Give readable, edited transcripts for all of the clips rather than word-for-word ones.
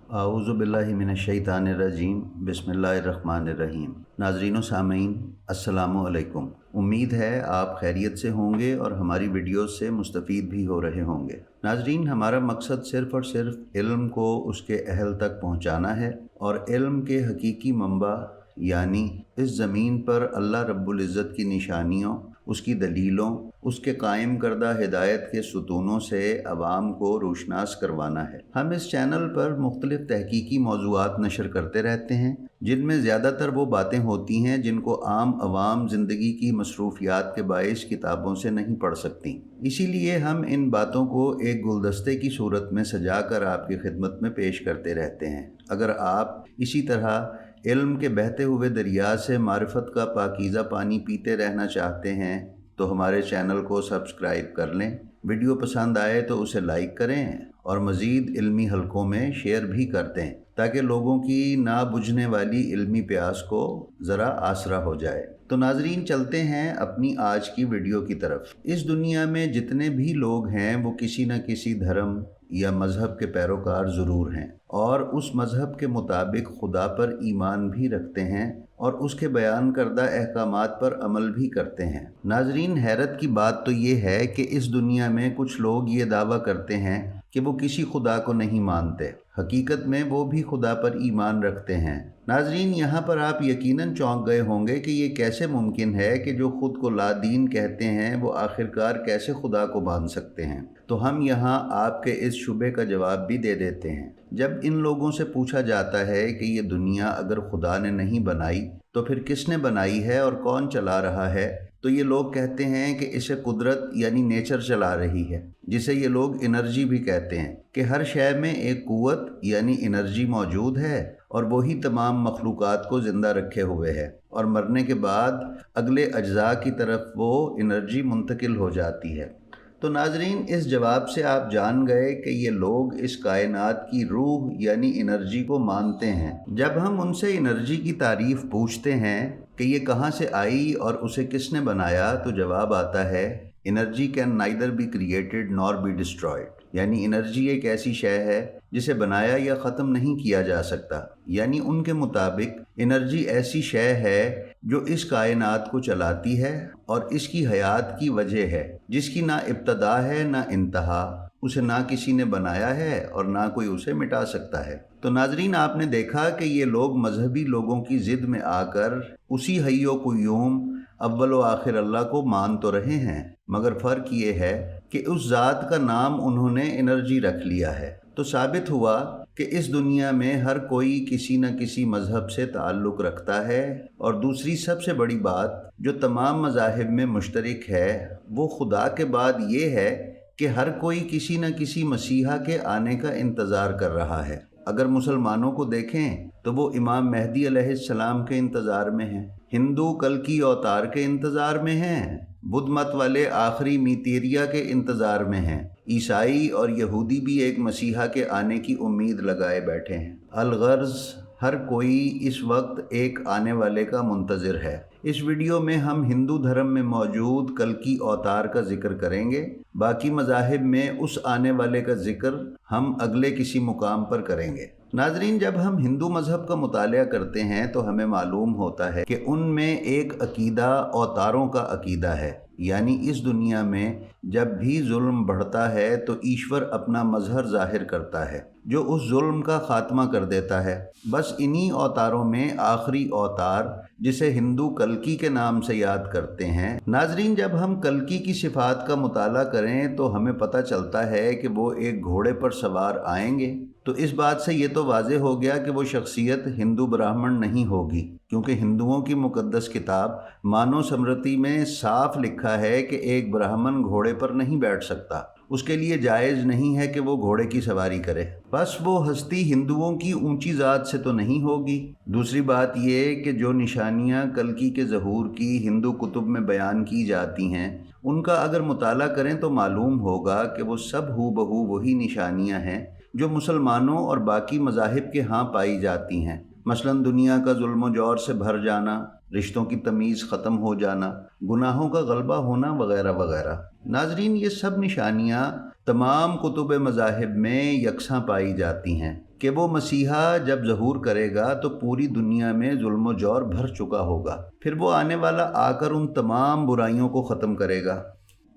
अऊज़ु बिल्लाहि मिनश्शैतानिर्रजीम बिस्मिल्लाहिर्रहमानिर्रहीम। नाज़रीन व सामीन अस्सलामु अलैकुम। उम्मीद है आप खैरियत से होंगे और हमारी वीडियोस से मुस्तफ़ीद भी हो रहे होंगे। नाज़रीन, हमारा मकसद सिर्फ़ और सिर्फ इल्म को उसके अहल तक पहुँचाना है और इल्म के हकीकी मंबा यानी इस ज़मीन पर अल्लाह रब्बुल इज़्ज़त की निशानियों, उसकी दलीलों, उसके कायम करदा हिदायत के सुतूनों से अवाम को रोशनास करवाना है। हम इस चैनल पर मुख्तलिफ़ तहकीकी मौज़ूआत नशर करते रहते हैं, जिनमें ज़्यादातर वो बातें होती हैं जिनको आम अवाम ज़िंदगी की मसरूफ़ियात के बाइस किताबों से नहीं पढ़ सकती। इसीलिए हम इन बातों को एक गुलदस्ते की सूरत में सजा कर आपकी खिदमत में पेश करते रहते हैं। अगर आप इसी तरह इल्म के बहते हुए दरिया से मारिफत का पाकीज़ा पानी पीते रहना चाहते हैं तो हमारे चैनल को सब्सक्राइब कर लें। वीडियो पसंद आए तो उसे लाइक करें और मज़ीद इल्मी हलकों में शेयर भी कर दें ताकि लोगों की ना बुझने वाली इल्मी प्यास को ज़रा आसरा हो जाए। तो नाजरीन, चलते हैं अपनी आज की वीडियो की तरफ। इस दुनिया में जितने भी लोग हैं वो किसी न किसी धर्म या मज़हब के पैरोकार ज़रूर हैं और उस मज़हब के मुताबिक खुदा पर ईमान भी रखते हैं और उसके बयान करदा अहकामात पर अमल भी करते हैं। नाजरीन, हैरत की बात तो ये है कि इस दुनिया में कुछ लोग ये दावा करते हैं कि वो किसी खुदा को नहीं मानते, हकीकत में वो भी खुदा पर ईमान रखते हैं। नाजरीन, यहाँ पर आप यकीनन चौंक गए होंगे कि ये कैसे मुमकिन है कि जो खुद को लादीन कहते हैं वो आखिरकार कैसे खुदा को मान सकते हैं। तो हम यहाँ आपके इस शुबे का जवाब भी दे देते हैं। जब इन लोगों से पूछा जाता है कि ये दुनिया अगर खुदा ने नहीं बनाई तो फिर किसने बनाई है और कौन चला रहा है, तो ये लोग कहते हैं कि इसे कुदरत यानी नेचर चला रही है, जिसे ये लोग एनर्जी भी कहते हैं कि हर शय में एक कुव्वत यानी एनर्जी मौजूद है और वही तमाम मखलूक़ात को ज़िंदा रखे हुए है और मरने के बाद अगले अज्जा की तरफ वो एनर्जी मुंतकिल हो जाती है। तो नाजरीन, इस जवाब से आप जान गए कि ये लोग इस कायनात की रूह यानी एनर्जी को मानते हैं। जब हम उनसे एनर्जी की तारीफ़ पूछते हैं कि ये कहाँ से आई और उसे किसने बनाया, तो जवाब आता है energy can neither be created nor be destroyed, यानी एनर्जी एक ऐसी शय है जिसे बनाया या ख़त्म नहीं किया जा सकता। यानी उनके मुताबिक एनर्जी ऐसी शय है जो इस कायनात को चलाती है और इसकी हयात की वजह है, जिसकी ना इब्तदा है ना इंतहा, उसे ना किसी ने बनाया है और ना कोई उसे मिटा सकता है। तो नाजरीन, आपने देखा कि ये लोग मजहबी लोगों की ज़िद में आकर उसी हय्यो क़य्यूम अव्वल व आखिर अल्लाह को मान तो रहे हैं, मगर फ़र्क ये है कि उस ज़ात का नाम उन्होंने एनर्जी रख लिया है। तो साबित हुआ कि इस दुनिया में हर कोई किसी न किसी मज़हब से ताल्लुक़ रखता है और दूसरी सबसे बड़ी बात जो तमाम मज़ाहिब में मुश्तरक है वो खुदा के बाद ये है कि हर कोई किसी न किसी मसीहा के आने का इंतज़ार कर रहा है। अगर मुसलमानों को देखें तो वो इमाम मेहदी अलैहिस्सलाम के इंतज़ार में हैं, हिंदू कल की अवतार के इंतज़ार में हैं, बुद्ध मत वाले आखिरी मीतेरिया के इंतज़ार में हैं, ईसाई और यहूदी भी एक मसीहा के आने की उम्मीद लगाए बैठे हैं। अलगर्ज़ हर कोई इस वक्त एक आने वाले का मुंतज़िर है। इस वीडियो में हम हिंदू धर्म में मौजूद कल की अवतार का जिक्र करेंगे, बाकी मज़ाहिब में उस आने वाले का जिक्र हम अगले किसी मुकाम पर करेंगे। नाजरीन, जब हम हिंदू मज़हब का मुतालिया करते हैं तो हमें मालूम होता है कि उनमें एक अकीदा अवतारों का अकीदा है, यानी इस दुनिया में जब भी जुल्म बढ़ता है तो ईश्वर अपना मजहर जाहिर करता है जो उस जुल्म का खात्मा कर देता है। बस इन्हीं अवतारों में आखिरी अवतार जिसे हिंदू कल्कि के नाम से याद करते हैं। नाजरीन, जब हम कल्कि की सिफात का मुताला करें तो हमें पता चलता है कि वो एक घोड़े पर सवार आएंगे। तो इस बात से ये तो वाज़े हो गया कि वो शख्सियत हिंदू ब्राह्मण नहीं होगी, क्योंकि हिंदुओं की मुक़द्दस किताब मानव स्मृति में साफ लिखा है कि एक ब्राह्मण घोड़े पर नहीं बैठ सकता, उसके लिए जायज़ नहीं है कि वो घोड़े की सवारी करे। बस वो हस्ती हिंदुओं की ऊंची ज़ात से तो नहीं होगी। दूसरी बात ये कि जो निशानियाँ कल्कि के ज़हूर की हिंदू कुतुब में बयान की जाती हैं उनका अगर मुताला करें तो मालूम होगा कि वो सब हू बहू वही निशानियाँ हैं जो मुसलमानों और बाकी मज़ाहिब के यहाँ पाई जाती हैं। मसलन दुनिया का जुल्म जौर से भर जाना, रिश्तों की तमीज़ ख़त्म हो जाना, गुनाहों का गलबा होना वगैरह वगैरह। नाजरीन, ये सब निशानियाँ तमाम कुतुब मज़ाहिब में यकसां पाई जाती हैं कि वो मसीहा जब ज़हूर करेगा तो पूरी दुनिया में जुल्म व जौर भर चुका होगा। फिर वो आने वाला आकर उन तमाम बुराइयों को ख़त्म करेगा।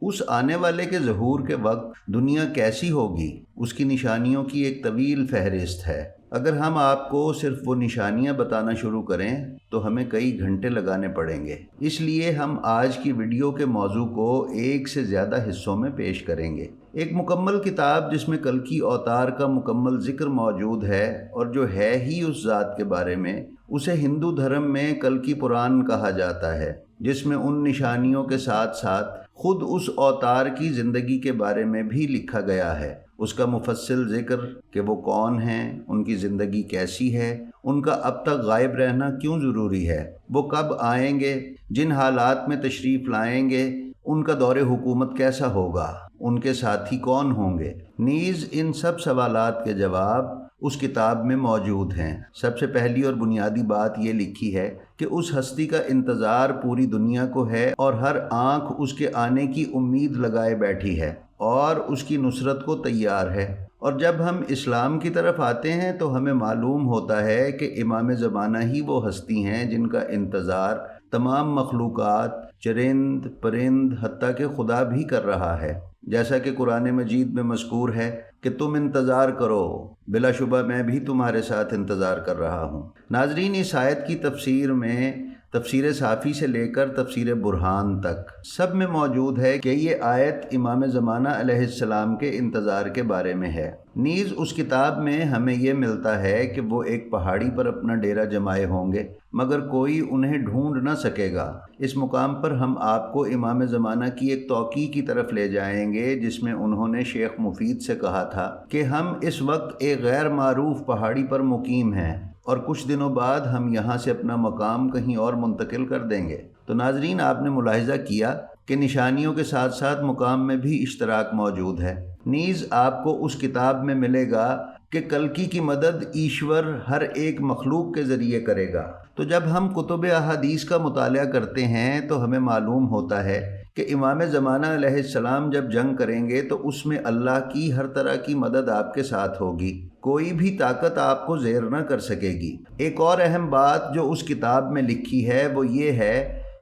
उस आने वाले के ज़हूर के वक्त दुनिया कैसी होगी, उसकी निशानियों की एक तवील फहरिस्त है। अगर हम आपको सिर्फ वो निशानियां बताना शुरू करें तो हमें कई घंटे लगाने पड़ेंगे। इसलिए हम आज की वीडियो के मौजू को एक से ज़्यादा हिस्सों में पेश करेंगे। एक मुकम्मल किताब जिसमें कल्कि अवतार का मुकम्मल ज़िक्र मौजूद है और जो है ही उस ज़ात के बारे में, उसे हिंदू धर्म में कल्कि पुराण कहा जाता है, जिसमें उन निशानियों के साथ साथ खुद उस अवतार की ज़िंदगी के बारे में भी लिखा गया है। उसका मुफस्सिल ज़िक्र कि वो कौन हैं, उनकी ज़िंदगी कैसी है, उनका अब तक गायब रहना क्यों ज़रूरी है, वो कब आएंगे, जिन हालात में तशरीफ़ लाएंगे, उनका दौरे हुकूमत कैसा होगा, उनके साथी कौन होंगे। नीज़ इन सब सवालात के जवाब उस किताब में मौजूद हैं। सबसे पहली और बुनियादी बात ये लिखी है कि उस हस्ती का इंतज़ार पूरी दुनिया को है और हर आँख उसके आने की उम्मीद लगाए बैठी है और उसकी नुसरत को तैयार है। और जब हम इस्लाम की तरफ आते हैं तो हमें मालूम होता है कि इमाम ज़माना ही वो हस्ती हैं जिनका इंतज़ार तमाम मखलूक़ात, चरिंद परिंद, हत्ता कि खुदा भी कर रहा है। जैसा कि कुरान मजीद में मज़कूर है कि तुम इंतज़ार करो, बिलाशुबा मैं भी तुम्हारे साथ इंतज़ार कर रहा हूँ। नाज़रीन, इस आयत की तफसीर में तफसीर साफ़ी से लेकर तफसीर बुरहान तक सब में मौजूद है कि ये आयत इमाम ज़माना अलैहिस्सलाम के इंतज़ार के बारे में है। नीज़ उस किताब में हमें ये मिलता है कि वो एक पहाड़ी पर अपना डेरा जमाए होंगे, मगर कोई उन्हें ढूंढ न सकेगा। इस मुकाम पर हम आपको इमाम ज़माना की एक तौकी की तरफ ले जाएंगे जिसमें उन्होंने शेख मुफीद से कहा था कि हम इस वक्त एक गैर मारूफ पहाड़ी पर मुकीम हैं और कुछ दिनों बाद हम यहाँ से अपना मकाम कहीं और मुंतकिल कर देंगे। तो नाजरीन, आपने मुलाहिज़ा किया कि निशानियों के साथ साथ मुकाम में भी इश्तराक मौजूद है। नीज़ आपको उस किताब में मिलेगा कि कल्कि की मदद ईश्वर हर एक मखलूक के ज़रिए करेगा। तो जब हम कुतुब अहादीस का मुताला करते हैं तो हमें मालूम होता है कि इमाम ज़माना अलैहिस्सलाम जब जंग करेंगे तो उसमें अल्लाह की हर तरह की मदद आपके साथ होगी, कोई भी ताकत आपको ज़ेर न कर सकेगी। एक और अहम बात जो उस किताब में लिखी है वो ये है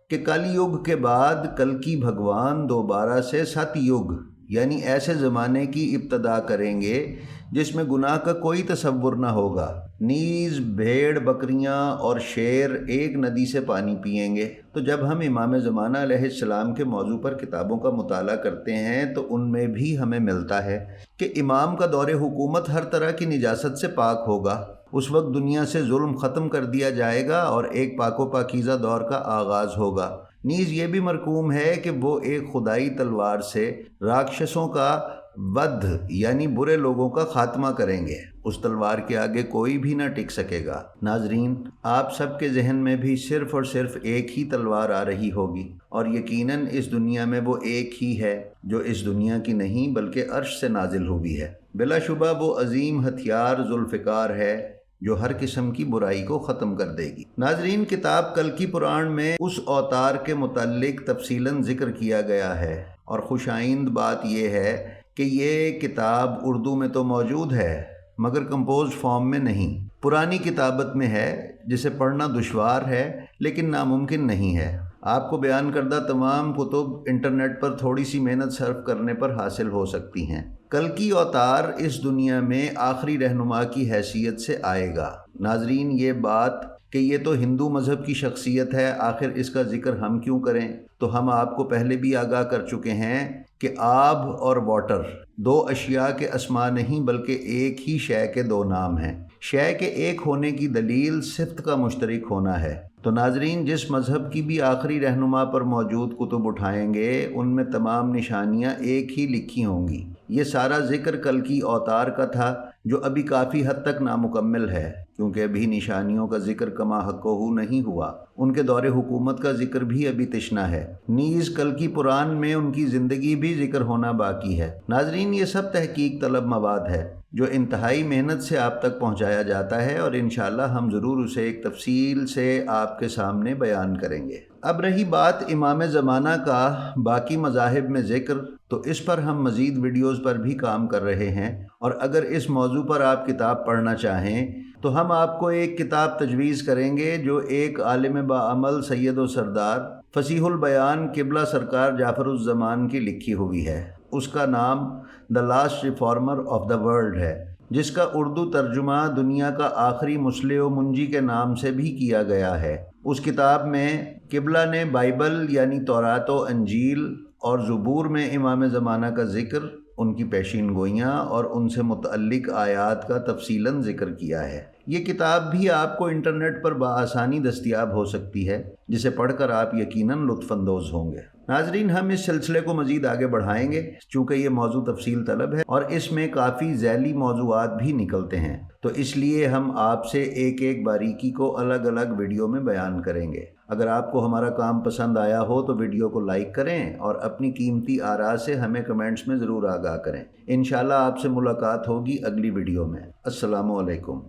कि कलयुग के बाद कल्कि भगवान दोबारा से सतयुग यानी ऐसे ज़माने की इब्तदा करेंगे जिसमें गुनाह का कोई तसव्वुर न होगा। नीज़, भेड़, बकरियां और शेर एक नदी से पानी पिएंगे। तो जब हम इमाम ज़माना अलैहिस्सलाम के मौजू पर किताबों का मुताला करते हैं तो उनमें भी हमें मिलता है कि इमाम का दौरे हुकूमत हर तरह की निजासत से पाक होगा। उस वक्त दुनिया से जुल्म ख़त्म कर दिया जाएगा और एक पाको पाकीज़ा दौर का आगाज़ होगा। नीज़ ये भी मरकूम है कि वो एक खुदाई तलवार से राक्षसों का वध यानी बुरे लोगों का खात्मा करेंगे। उस तलवार के आगे कोई भी ना टिक सकेगा। नाजरीन, आप सबके जहन में भी सिर्फ़ और सिर्फ एक ही तलवार आ रही होगी और यकीनन इस दुनिया में वो एक ही है जो इस दुनिया की नहीं बल्कि अर्श से नाजिल हुई है। बिलाशुबा वो अजीम हथियार जुल्फ़िकार है जो हर किस्म की बुराई को ख़त्म कर देगी। नाजरीन, किताब कल्कि पुराण में उस अवतार के मुताल्लिक तफसीलन ज़िक्र किया गया है और खुशाइंद बात यह है कि ये किताब उर्दू में तो मौजूद है मगर कंपोज फॉर्म में नहीं, पुरानी किताबत में है जिसे पढ़ना दुश्वार है लेकिन नामुमकिन नहीं है। आपको बयान करदा तमाम कुतुब इंटरनेट पर थोड़ी सी मेहनत सर्फ करने पर हासिल हो सकती हैं। कल्कि अवतार इस दुनिया में आखिरी रहनुमा की हैसियत से आएगा। नाजरीन, ये बात कि ये तो हिंदू मज़हब की शख्सियत है, आखिर इसका ज़िक्र हम क्यों करें, तो हम आपको पहले भी आगाह कर चुके हैं कि आब और वाटर दो अशिया के अस्मा नहीं बल्कि एक ही शय के दो नाम हैं। शय के एक होने की दलील सिफ्त का मुश्तरक होना है। तो नाजरीन, जिस मज़हब की भी आखिरी रहनुमा पर मौजूद कुतुब उठाएंगे उनमें तमाम निशानियाँ एक ही लिखी होंगी। ये सारा ज़िक्र कल्कि अवतार का था जो अभी काफ़ी हद तक नामुकम्मल है क्योंकि अभी निशानियों का जिक्र कमा हक़्क़हू नहीं हुआ। उनके दौरे हुकूमत का जिक्र भी अभी तिश्ना है। नीज़ कल्कि पुराण में उनकी ज़िंदगी भी जिक्र होना बाकी है। नाजरीन, ये सब तहकीक तलब मवाद है जो इंतहाई मेहनत से आप तक पहुँचाया जाता है और इंशाअल्लाह हम ज़रूर उसे एक तफसील से आपके सामने बयान करेंगे। अब रही बात इमाम ज़माना का बाकी मज़ाहिब में ज़िक्र तो इस पर हम मज़ीद वीडियोज़ पर भी काम कर रहे हैं, और अगर इस मौजू पर आप किताब पढ़ना चाहें तो हम आपको एक किताब तजवीज़ करेंगे जो एक आलिम बाअमल सैयद व सरदार फसीहुल बयान किबला सरकार जाफरुज़्ज़मान की लिखी हुई है। उसका नाम the last reformer of the world है, जिसका उर्दू तर्जुमा दुनिया का आखिरी मुस्लिह व मुंजी के नाम से भी किया गया है। उस किताब में किबला ने बाइबल यानी तौरात व अंजील और ज़बूर में इमाम ज़माना का ज़िक्र, उनकी पेशीन गोइयाँ और उनसे मुतअल्लिक़ आयात का तफसीलन ज़िक्र किया है। ये किताब भी आपको इंटरनेट पर बआसानी दस्तयाब हो सकती है, जिसे पढ़कर आप यकीनन लुत्फ़अंदोज़ होंगे। नाज़रीन, हम इस सिलसिले को मज़ीद आगे बढ़ाएंगे चूँकि ये मौजू तफसील तलब है और इसमें काफ़ी ज़ैली मौज़ूआत भी निकलते हैं, तो इसलिए हम आपसे एक एक बारीकी को अलग अलग वीडियो में बयान करेंगे। अगर आपको हमारा काम पसंद आया हो तो वीडियो को लाइक करें और अपनी कीमती आरा से हमें कमेंट्स में ज़रूर आगाह करें। इंशाअल्लाह आपसे मुलाकात होगी अगली वीडियो में। अस्सलामु अलैकुम।